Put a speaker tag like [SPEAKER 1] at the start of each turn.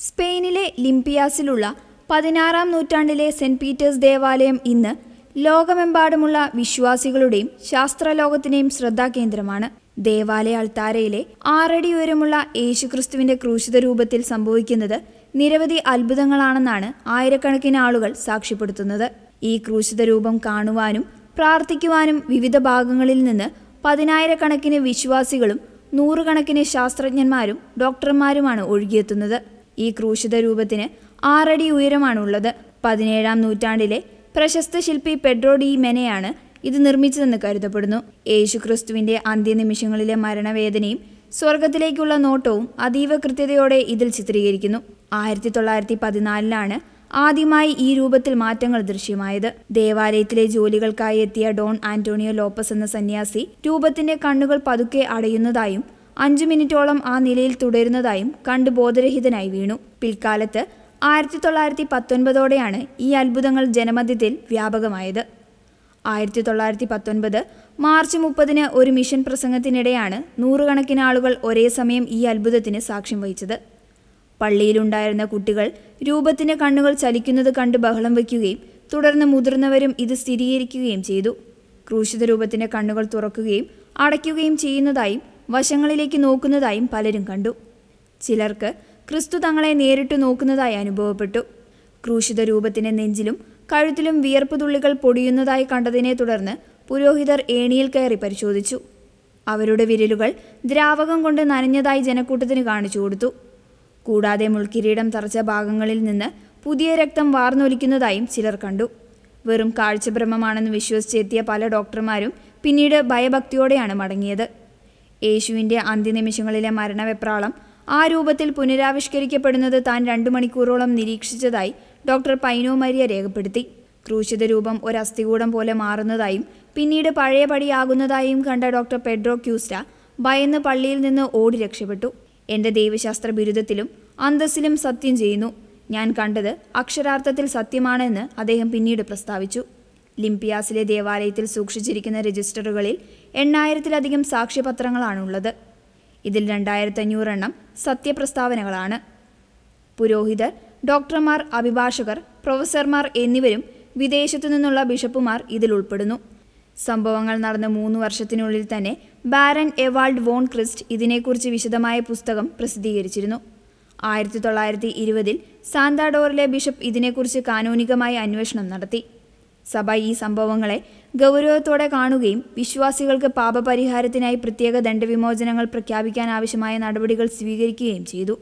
[SPEAKER 1] സ്പെയിനിലെ ലിംപിയാസിലുള്ള 16-ാം നൂറ്റാണ്ടിലെ saint Peter's ദേവാലയം ഇന്ന് ലോകമെമ്പാടുമുള്ള വിശ്വാസികളുടെയും ശാസ്ത്രലോകത്തിന്റെയും ശ്രദ്ധാകേന്ദ്രമാണ്. ദേവാലയ അൾത്താരയിലെ 6 അടി ഉയരമുള്ള യേശുക്രിസ്തുവിന്റെ ക്രൂശിത രൂപത്തിൽ സംഭവിക്കുന്നത് നിരവധി അത്ഭുതങ്ങളാണെന്നാണ് ആയിരക്കണക്കിന് ആളുകൾ സാക്ഷ്യപ്പെടുത്തുന്നത്. ഈ ക്രൂശിത രൂപം കാണുവാനും പ്രാർത്ഥിക്കുവാനും വിവിധ ഭാഗങ്ങളിൽ നിന്ന് പതിനായിരക്കണക്കിന് വിശ്വാസികളും നൂറുകണക്കിന് ശാസ്ത്രജ്ഞന്മാരും ഡോക്ടർമാരുമാണ് ഒഴുകിയെത്തുന്നത്. ഈ ക്രൂശിത രൂപത്തിന് 6 അടി ഉയരമാണുള്ളത്. 17-ാം നൂറ്റാണ്ടിലെ പ്രശസ്ത ശില്പി പെഡ്രോ ഡി മെനയാണ് ഇത് നിർമ്മിച്ചതെന്ന് കരുതപ്പെടുന്നു. യേശുക്രിസ്തുവിന്റെ അന്ത്യനിമിഷങ്ങളിലെ മരണവേദനയും സ്വർഗത്തിലേക്കുള്ള നോട്ടവും അതീവ കൃത്യതയോടെ ഇതിൽ ചിത്രീകരിക്കുന്നു. 1914-ലാണ് ആദ്യമായി ഈ രൂപത്തിൽ മാറ്റങ്ങൾ ദൃശ്യമായത്. ദേവാലയത്തിലെ ജോലികൾക്കായി എത്തിയ ഡോൺ ആന്റോണിയോ ലോപ്പസ് എന്ന സന്യാസി രൂപത്തിന്റെ കണ്ണുകൾ പതുക്കെ അടയുന്നതായും 5 മിനിറ്റോളം ആ നിലയിൽ തുടരുന്നതായും കണ്ട് ബോധരഹിതനായി വീണു. പിൽക്കാലത്ത് 1919ഓടെയാണ് ഈ അത്ഭുതങ്ങൾ ജനമധ്യത്തിൽ വ്യാപകമായത്. 1919 മാർച്ച് 30 ഒരു മിഷൻ പ്രസംഗത്തിനിടെയാണ് നൂറുകണക്കിന് ആളുകൾ ഒരേ സമയം ഈ അത്ഭുതത്തിന് സാക്ഷ്യം വഹിച്ചത്. പള്ളിയിലുണ്ടായിരുന്ന കുട്ടികൾ രൂപത്തിന്റെ കണ്ണുകൾ ചലിക്കുന്നത് കണ്ട് ബഹളം വയ്ക്കുകയും തുടർന്ന് മുതിർന്നവരും ഇത് സ്ഥിരീകരിക്കുകയും ചെയ്തു. ക്രൂശിത രൂപത്തിന്റെ കണ്ണുകൾ തുറക്കുകയും അടയ്ക്കുകയും ചെയ്യുന്നതായും വശങ്ങളിലേക്ക് നോക്കുന്നതായും പലരും കണ്ടു. ചിലർക്ക് ക്രിസ്തു തങ്ങളെ നേരിട്ട് നോക്കുന്നതായി അനുഭവപ്പെട്ടു. ക്രൂശിത രൂപത്തിന്റെ നെഞ്ചിലും കഴുത്തിലും വിയർപ്പ് തുള്ളികൾ പൊടിയുന്നതായി കണ്ടതിനെ തുടർന്ന് പുരോഹിതർ ഏണിയിൽ കയറി പരിശോധിച്ചു. അവരുടെ വിരലുകൾ ദ്രാവകം കൊണ്ട് നനഞ്ഞതായി ജനക്കൂട്ടത്തിന് കാണിച്ചു കൊടുത്തു. കൂടാതെ മുൾക്കിരീടം തറച്ച ഭാഗങ്ങളിൽ നിന്ന് പുതിയ രക്തം വാർന്നൊലിക്കുന്നതായും ചിലർ കണ്ടു. വെറും കാഴ്ചഭ്രമമാണെന്ന് വിശ്വസിച്ചെത്തിയ പല ഡോക്ടർമാരും പിന്നീട് ഭയഭക്തിയോടെയാണ് മടങ്ങിയത്. യേശുവിന്റെ അന്ത്യനിമിഷങ്ങളിലെ മരണവെപ്രാളം ആ രൂപത്തിൽ പുനരാവിഷ്കരിക്കപ്പെടുന്നത് താൻ 2 മണിക്കൂറോളം നിരീക്ഷിച്ചതായി ഡോക്ടർ പൈനോ മരിയ രേഖപ്പെടുത്തി. ക്രൂശിത രൂപം ഒരു അസ്ഥികൂടം പോലെ മാറുന്നതായും പിന്നീട് പഴയപടിയാകുന്നതായും കണ്ട ഡോക്ടർ പെഡ്രോ ക്യൂസ്റ്റ ഭയന്ന് പള്ളിയിൽ നിന്ന് ഓടി രക്ഷപ്പെട്ടു. എന്റെ ദൈവശാസ്ത്ര ബിരുദത്തിലും അന്തസ്സിലും സത്യം ചെയ്യുന്നു, ഞാൻ കണ്ടത് അക്ഷരാർത്ഥത്തിൽ സത്യമാണെന്ന് അദ്ദേഹം പിന്നീട് പ്രസ്താവിച്ചു. ലിംപിയാസിലെ ദേവാലയത്തിൽ സൂക്ഷിച്ചിരിക്കുന്ന രജിസ്റ്ററുകളിൽ 8000-ത്തിലധികം സാക്ഷ്യപത്രങ്ങളാണുള്ളത്. ഇതിൽ 2500 എണ്ണം സത്യപ്രസ്താവനകളാണ്. പുരോഹിതർ, ഡോക്ടർമാർ, അഭിഭാഷകർ, പ്രൊഫസർമാർ എന്നിവരും വിദേശത്തു നിന്നുള്ള ബിഷപ്പുമാർ ഇതിൽ ഉൾപ്പെടുന്നു. സംഭവങ്ങൾ നടന്ന 3 വർഷത്തിനുള്ളിൽ തന്നെ ബാരൻ എവാൾഡ് വോൺ ക്രിസ്റ്റ് ഇതിനെക്കുറിച്ച് വിശദമായ പുസ്തകം പ്രസിദ്ധീകരിച്ചിരുന്നു. 1920-ൽ സാന്താഡോറിലെ ബിഷപ്പ് ഇതിനെക്കുറിച്ച് കാനോനികമായി അന്വേഷണം നടത്തി. സഭ ഈ സംഭവങ്ങളെ ഗൗരവത്തോടെ കാണുകയും വിശ്വാസികൾക്ക് പാപപരിഹാരത്തിനായി പ്രത്യേക ദണ്ഡവിമോചനങ്ങൾ പ്രഖ്യാപിക്കാനാവശ്യമായ നടപടികൾ സ്വീകരിക്കുകയും ചെയ്തു.